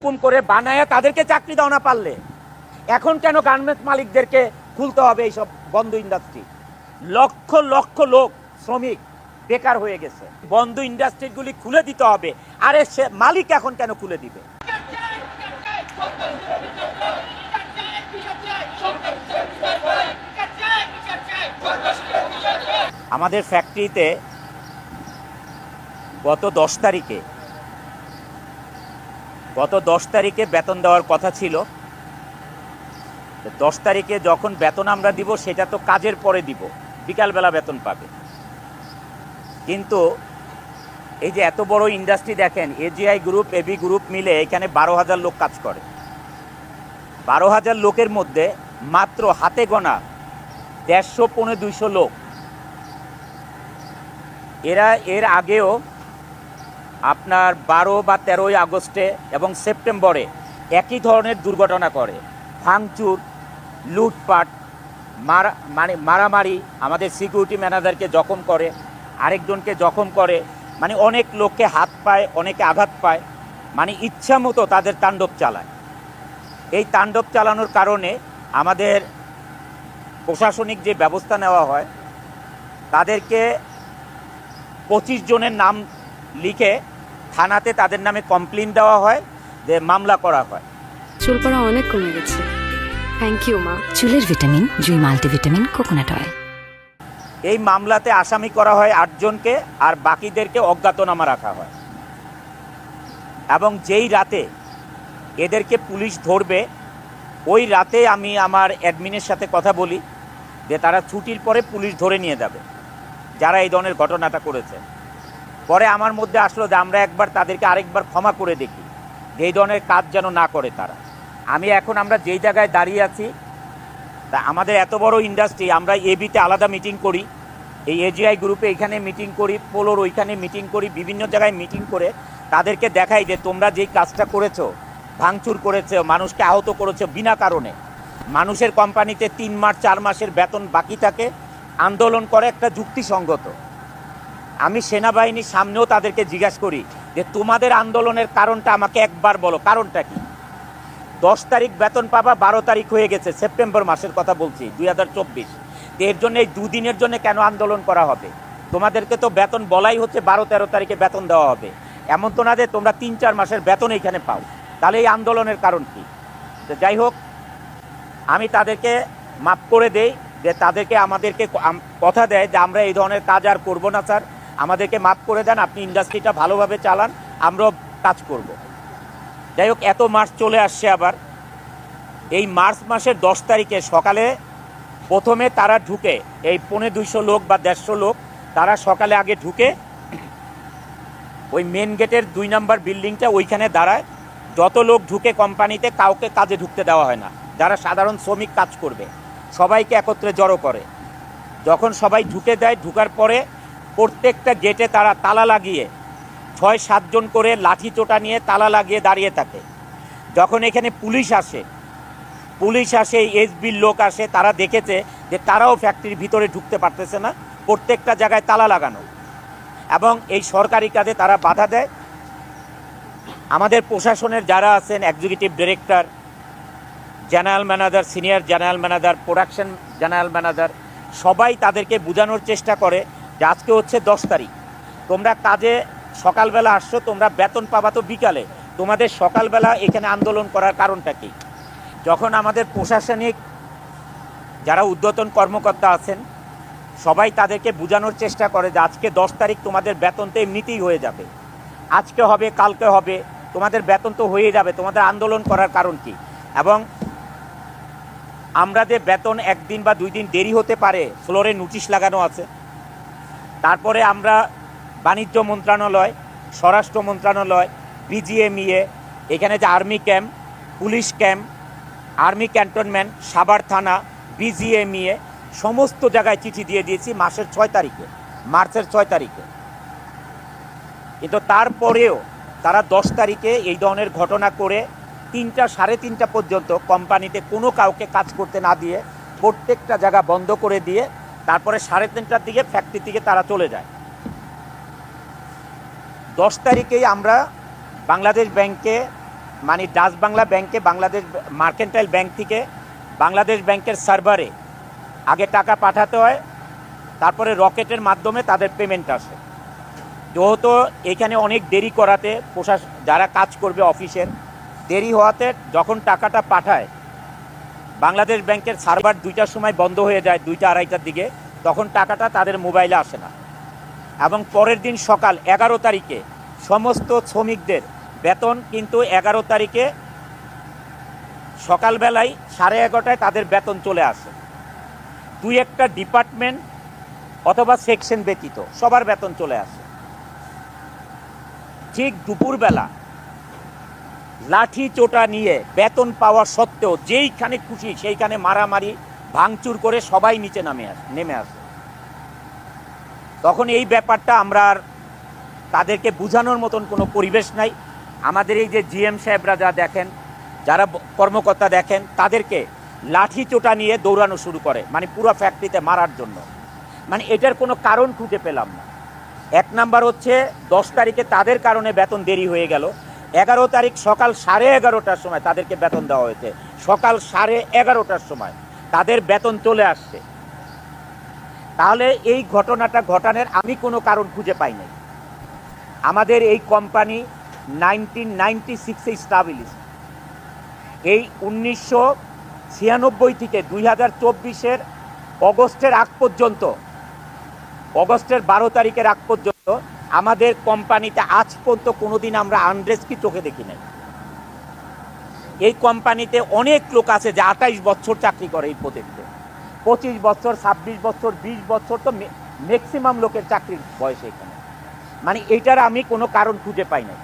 হুকুম করে বানায়া তাদেরকে চাকরি দাও না পারলে এখন কেন গার্মেন্টস মালিকদেরকে খুলতে হবে এইসব বন্ধ ইন্ডাস্ট্রি? লক্ষ লক্ষ লোক শ্রমিক বেকার হয়ে গেছে। বন্ধ ইন্ডাস্ট্রিগুলি খুলে দিতে হবে। আরে সে মালিক এখন কেন খুলে দিবে? আমাদের ফ্যাক্টরিতে গত 10 তারিখে বেতন দেওয়ার কথা ছিল। 10 তারিখে যখন বেতন আমরা দিব সেটা তো কাজের পরে দিব, বিকালবেলা বেতন পাবে। কিন্তু এই যে এত বড় ইন্ডাস্ট্রি দেখেন, এজিআই গ্রুপ, এবি গ্রুপ মিলে এখানে 12,000 লোক কাজ করে। 12,000 লোকের মধ্যে মাত্র হাতে গোনা 150-200 লোক। এরা এর আগেও আপনার 12 বা 13 আগস্টে এবং সেপ্টেম্বরে একই ধরনের দুর্ঘটনা করে, ভাঙচুর, লুটপাট, মারামারি, আমাদের সিকিউরিটি ম্যানেজারকে জখম করে, আরেকজনকে জখম করে, মানে অনেক লোককে হাত পায়, অনেকে আঘাত পায়, মানে ইচ্ছা মতো তাদের তাণ্ডব চালায়। এই তাণ্ডব চালানোর কারণে আমাদের প্রশাসনিক যে ব্যবস্থা নেওয়া হয়, তাদেরকে 25 জনের নাম লিখে থানাতে তাদের নামে কমপ্লেন দেওয়া হয়, যে মামলা করা হয়। চুল পড়া অনেক কমে গেছে, থ্যাংক ইউ মা। চুলের ভিটামিন জুই মাল্টিভিটামিন কোকোনাট অয়েল। এই মামলাতে আসামি করা হয় 8 জনকে, আর বাকিদেরকে অজ্ঞাতনামা রাখা হয়। এবং যেই রাতে এদেরকে পুলিশ ধরবে, ওই রাতে আমি আমার অ্যাডমিনের সাথে কথা বলি যে তারা ছুটির পরে পুলিশ ধরে নিয়ে যাবে যারা এই ধরনের ঘটনাটা করেছে। পরে আমার মধ্যে আসলো যে আমরা একবার তাদেরকে আরেকবার ক্ষমা করে দেখি, যে এই ধরনের কাজ যেন না করে তারা। আমরা যেই জায়গায় দাঁড়িয়ে আছি, তা আমাদের এত বড় ইন্ডাস্ট্রি, আমরা এবিতে আলাদা মিটিং করি, এই এজিআই গ্রুপে এখানে মিটিং করি, পোলোর ওইখানে মিটিং করি, বিভিন্ন জায়গায় মিটিং করে তাদেরকে দেখাই যে তোমরা যেই কাজটা করেছো, ভাঙচুর করেছো, মানুষকে আহত করেছো বিনা কারণে, মানুষের কোম্পানিতে 3 মাস 4 মাসের বেতন বাকি থাকে, আন্দোলন করে একটা যুক্তিসঙ্গত। আমি সেনাবাহিনীর সামনেও তাদেরকে জিজ্ঞাসা করি যে তোমাদের আন্দোলনের কারণটা আমাকে একবার বলো, কারণটা কি? 10 তারিখ বেতন পাবা, 12 তারিখ হয়ে গেছে, সেপ্টেম্বর মাসের কথা বলছি, 2024। এর জন্য এই 2 দিনের জন্য কেন আন্দোলন করা হবে? তোমাদেরকে তো বেতন বলাই হচ্ছে 12-13 তারিখে বেতন দেওয়া হবে, এমন তো না যে তোমরা 3-4 মাসের বেতন এইখানে পাও। তাহলে এই আন্দোলনের কারণ কি? তো যাই হোক, আমি তাদেরকে মাফ করে দেই, যে আমাদেরকে কথা দেয় যে আমরা এই ধরনের কাজ আর করবো না স্যার, আমাদেরকে মাফ করে দেন, আপনি ইন্ডাস্ট্রিটা ভালোভাবে চালান, আমরাও কাজ করব। যাই হোক, এত মাস চলে আসছে। আবার এই মার্চ মাসের 10 তারিখে সকালে প্রথমে তারা ঢুকে, এই 250 লোক বা 150 লোক, তারা সকালে আগে ঢুকে ওই মেন গেটের 2 নম্বর বিল্ডিংটা, ওইখানে দাঁড়ায়। যত লোক ঢুকে কোম্পানিতে, কাউকে কাজে ঢুকতে দেওয়া হয় না, যারা সাধারণ শ্রমিক কাজ করবে সবাইকে একত্রে জড়ো করে। যখন সবাই ঢুকে দেয়, ঢুকার পরে প্রত্যেকটা গেটে তারা তালা লাগিয়ে 6-7 জন করে লাঠি চোটা নিয়ে তালা লাগিয়ে দাঁড়িয়ে থাকে। যখন এখানে পুলিশ আসে, এসবির লোক আসে, তারা দেখেছে যে তারাও ফ্যাক্টরির ভিতরে ঢুকতে পারতেছে না, প্রত্যেকটা জায়গায় তালা লাগানো, এবং এই সরকারি কাজে তারা বাধা দেয়। আমাদের প্রশাসনের যারা আছেন, executive director, general manager, senior general manager, production general manager, সবাই তাদেরকে বোঝানোর চেষ্টা করে যে আজকে হচ্ছে 10 তারিখ, তোমরা কাজে সকালবেলা আসছো, তোমরা বেতন পাবা তো বিকালে, তোমাদের সকালবেলা এখানে আন্দোলন করার কারণটা কি? যখন আমাদের প্রশাসনিক যারা ঊর্ধ্বতন কর্মকর্তা আছেন, সবাই তাদেরকে বোঝানোর চেষ্টা করে যে আজকে 10 তারিখ, তোমাদের বেতন তো এমনিতেই হয়ে যাবে, আজকে হবে, কালকে হবে, তোমাদের বেতন তো হয়ে যাবে, তোমাদের আন্দোলন করার কারণ কি? এবং আমরা যে বেতন 1 দিন বা 2 দিন দেরি হতে পারে, ফ্লোরে নোটিশ লাগানো আছে। তারপরে আমরা বাণিজ্য মন্ত্রণালয়, স্বরাষ্ট্র মন্ত্রণালয়, বিজিএমইএ, এখানে যে army camp, police camp, army cantonment, Savar থানা, বিজিএমইএ, সমস্ত জায়গায় চিঠি দিয়ে দিয়েছি মার্চের 6 তারিখে। কিন্তু তারপরেও তারা 10 তারিখে এই ধরনের ঘটনা করে 3টা 3:30 পর্যন্ত কোম্পানিতে কোনো কাউকে কাজ করতে না দিয়ে প্রত্যেকটা জায়গা বন্ধ করে দিয়ে তারপরে 3:30টার দিকে ফ্যাক্টরি থেকে তারা চলে যায়। 10 তারিখেই আমরা বাংলাদেশ ব্যাংকে মানে ডাচ বাংলা ব্যাংকে বাংলাদেশ মার্কেন্টাইল ব্যাংক থেকে বাংলাদেশ ব্যাংকের সার্ভারে আগে টাকা পাঠাতে হয়, তারপরে রকেটের মাধ্যমে তাদের পেমেন্ট আসে। যেহেতু এখানে অনেক দেরি করাতে যারা কাজ করবে অফিসের দেরি হওয়াতে যখন টাকাটা পাঠায় বাংলাদেশ ব্যাংকের সার্ভার 2টার সময় বন্ধ হয়ে যায়, 2টা 2:30টার দিকে, তখন টাকাটা তাদের মোবাইলে আসে না। এবং পরের দিন সকাল 11 তারিখে সমস্ত শ্রমিকদের বেতন কিন্তু 11 তারিখে সকালবেলায় 11:30টায় তাদের বেতন চলে আসে। 2-1টা ডিপার্টমেন্ট অথবা সেকশন ব্যতীত সবার বেতন চলে আসে। ঠিক দুপুরবেলা লাঠি চোটা নিয়ে বেতন পাওয়া সত্ত্বেও যেইখানে খুশি সেইখানে মারামারি ভাঙচুর করে সবাই নিচে নেমে আসে। তখন এই ব্যাপারটা আমরা আর তাদেরকে বোঝানোর মতন কোনো পরিবেশ নাই। আমাদের এই যে জিএম সাহেবরা যা দেখেন, যারা কর্মকর্তা দেখেন, তাদেরকে লাঠি চোটা নিয়ে দৌড়ানো শুরু করে, মানে পুরো ফ্যাক্টরিতে মারার জন্য। মানে এটার কোনো কারণ খুঁজে পেলাম না। 1 নাম্বার হচ্ছে 10 তারিখে তাদের কারণে বেতন দেরি হয়ে গেল। 11 তারিখ সকাল 11:30টার সময় তাদেরকে বেতন দেওয়া হয়েছে। সকাল 11:30টার সময় তাদের বেতন চলে আসছে। তাহলে এই ঘটনাটা ঘটানোর আমি কোনো কারণ খুঁজে পাই নাই। আমাদের এই কোম্পানি 1996-এ স্টাবলিশ। এই 1996 থেকে 2024-এর অগস্টের আগ পর্যন্ত, অগস্টের 12 তারিখের আগ পর্যন্ত আমাদের কোম্পানিতে আজ পর্যন্ত কোনোদিন আমরা আনরেস্ট কি চোখে দেখি নাই। এই কোম্পানিতে অনেক লোক আছে যে 28 বছর চাকরি করে এই প্রজেক্টে, 25 বছর, 26 বছর, 20 বছর তো ম্যাক্সিমাম লোকের চাকরির বয়স এখানে। মানে এইটার আমি কোনো কারণ খুঁজে পাই নাই।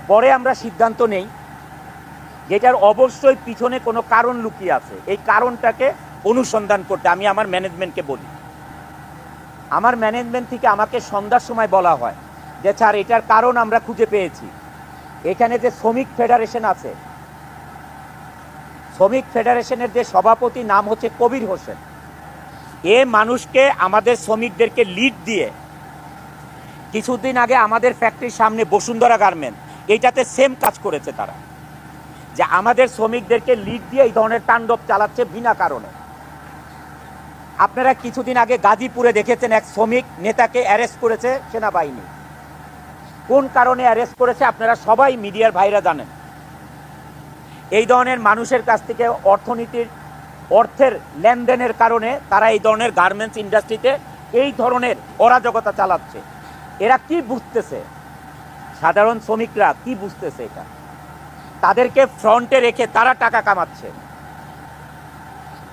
পরে আমরা সিদ্ধান্ত নেই যেটার অবশ্যই পিছনে কোনো কারণ লুকিয়ে আছে। এই কারণটাকে অনুসন্ধান করতে আমি আমার ম্যানেজমেন্টকে বলি। আমার ম্যানেজমেন্ট থেকে আমাকে সন্ধ্যার সময় বলা হয় যে স্যার এটার কারণ আমরা খুঁজে পেয়েছি। এখানে যে শ্রমিক ফেডারেশন আছে, শ্রমিক ফেডারেশনের যে সভাপতি নাম হচ্ছে কবির হোসেন, এ মানুষকে আমাদের শ্রমিকদেরকে লিড দিয়ে কিছুদিন আগে আমাদের ফ্যাক্টরির সামনে বসুন্ধরা গার্মেন্ট এইটাতে সেম কাজ করেছে। তারা যে আমাদের শ্রমিকদেরকে লিড দিয়ে এই ধরনের তাণ্ডব চালাচ্ছে বিনা কারণে। আপনারা কিছুদিন আগে গাজীপুরে দেখেছেন এক শ্রমিক নেতাকে অ্যারেস্ট করেছে সেনাবাহিনী। কোন কারণে অ্যারেস্ট করেছে আপনারা সবাই মিডিয়ার ভাইরা জানেন। এই ধরনের মানুষের কাছ থেকে অর্থের লেনদেনের কারণে তারা এই ধরনের গার্মেন্টস ইন্ডাস্ট্রিতে এই ধরনের অরাজকতা চালাচ্ছে। এরা কি বুঝতেছে? সাধারণ শ্রমিকরা কি বুঝতেছে? এটা তাদেরকে ফ্রন্টে রেখে তারা টাকা কামাচ্ছে।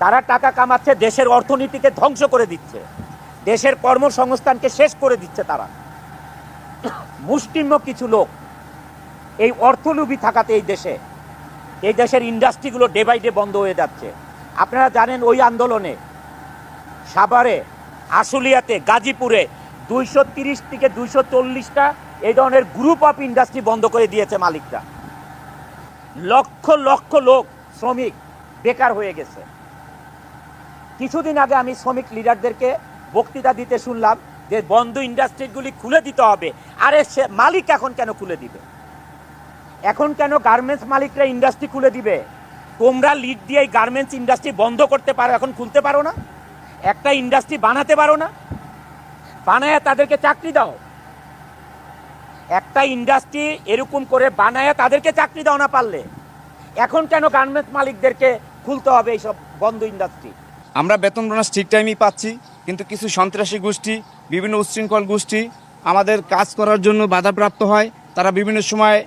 তারা টাকা কামাচ্ছে, দেশের অর্থনীতিকে ধ্বংস করে দিচ্ছে, দেশের কর্মসংস্থানকে শেষ করে দিচ্ছে। তারা মুষ্টিমেয় কিছু লোক এই অর্থলোভী থাকাতে এই দেশের ইন্ডাস্ট্রিগুলো ডে বাই ডে বন্ধ হয়ে যাচ্ছে। আপনারা জানেন ওই আন্দোলনে সাভারে, আশুলিয়াতে, গাজীপুরে 230 থেকে 240টা এই ধরনের গ্রুপ অফ ইন্ডাস্ট্রি বন্ধ করে দিয়েছে মালিকরা। লক্ষ লক্ষ লোক শ্রমিক বেকার হয়ে গেছে। কিছুদিন আগে আমি শ্রমিক লিডারদেরকে বক্তৃতা দিতে শুনলাম যে বন্ধ ইন্ডাস্ট্রিগুলি খুলে দিতে হবে। আরে সে মালিক এখন কেন খুলে দিবে? এখন কেন গার্মেন্টস মালিকরা ইন্ডাস্ট্রি খুলে দিবে? তোমরা লিড দিয়ে এই গার্মেন্টস ইন্ডাস্ট্রি বন্ধ করতে পারো, এখন খুলতে পারো না? একটা ইন্ডাস্ট্রি বানাতে পারো না? বানায় তাদেরকে চাকরি দাও। একটা ইন্ডাস্ট্রি এরকম করে বানায় তাদেরকে চাকরি দাও না পারলে। এখন কেন গার্মেন্টস মালিকদেরকে খুলতে হবে এইসব বন্ধ ইন্ডাস্ট্রি? আমরা বেতন বোনাস ঠিক টাইমই পাচ্ছি, কিন্তু কিছু সন্ত্রাসী গোষ্ঠী, বিভিন্ন উচ্ছৃঙ্খল গোষ্ঠী আমাদের কাজ করার জন্য বাধাপ্রাপ্ত হয়। তারা বিভিন্ন সময়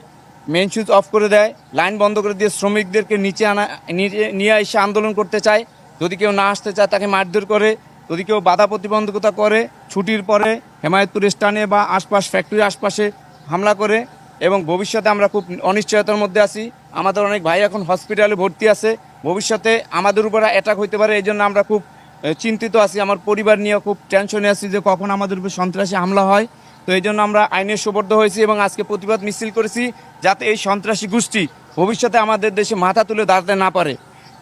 মেইন সুইচ অফ করে দেয়, লাইন বন্ধ করে দিয়ে শ্রমিকদেরকে নিয়ে এসে আন্দোলন করতে চায়। যদি কেউ না আসতে চায় তাকে মারধর করে, যদি কেউ বাধা প্রতিবন্ধকতা করে, ছুটির পরে হেমায়তপুর স্টানে বা আশপাশ ফ্যাক্টরির আশপাশে হামলা করে। এবং ভবিষ্যতে আমরা খুব অনিশ্চয়তার মধ্যে আছি। আমাদের অনেক ভাই এখন হসপিটালে ভর্তি আছে, ভবিষ্যতে আমাদের উপর অ্যাটাক হইতে পারে। এই জন্য আমরা খুব চিন্তিত আছি, আমার পরিবার নিয়ে খুব টেনশনে আছি যে কখন আমাদের উপর সন্ত্রাসী হামলা হয়। তো এই জন্য আমরা আইনের সোপর্দ হয়েছি এবং আজকে প্রতিবাদ মিছিল করেছি, যাতে এই সন্ত্রাসী গোষ্ঠী ভবিষ্যতে আমাদের দেশে মাথা তুলে দাঁড়াতে না পারে।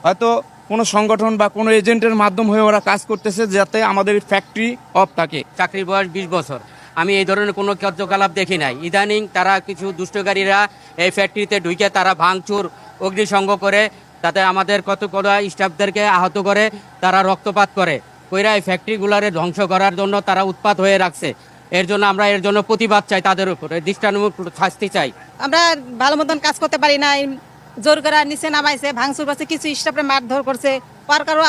হয়তো কোনো সংগঠন বা কোনো এজেন্টের মাধ্যম হয়ে ওরা কাজ করতেছে যাতে আমাদের ফ্যাক্টরি অফ থাকে। চাকরির বয়স 20 বছর। আমি এই ধরনের কোনো কার্যকলাপ দেখি নাই। ইদানিং তারা কিছু দুষ্টকারীরা এই ফ্যাক্টরিতে ঢুকে তারা ভাঙচুর অগ্নিসংগ করে, তাতে আমাদের কতগুলো স্টাফদেরকে আহত করে, তারা রক্তপাত করে কইরা এই ফ্যাক্টরিগুলারে ধ্বংস করার জন্য তারা উৎপাত হয়ে রাখছে। এর জন্য আমরা এর জন্য প্রতিবাদ চাই, তাদের উপরে দৃষ্টান্তমূলক শাস্তি চাই। আমরা ভালো মতন কাজ করতে পারি না, জোর করে নিচে নামাইছে, ভাঙচুর করছে, কিছু স্টাফে মারধর করছে, পার কারো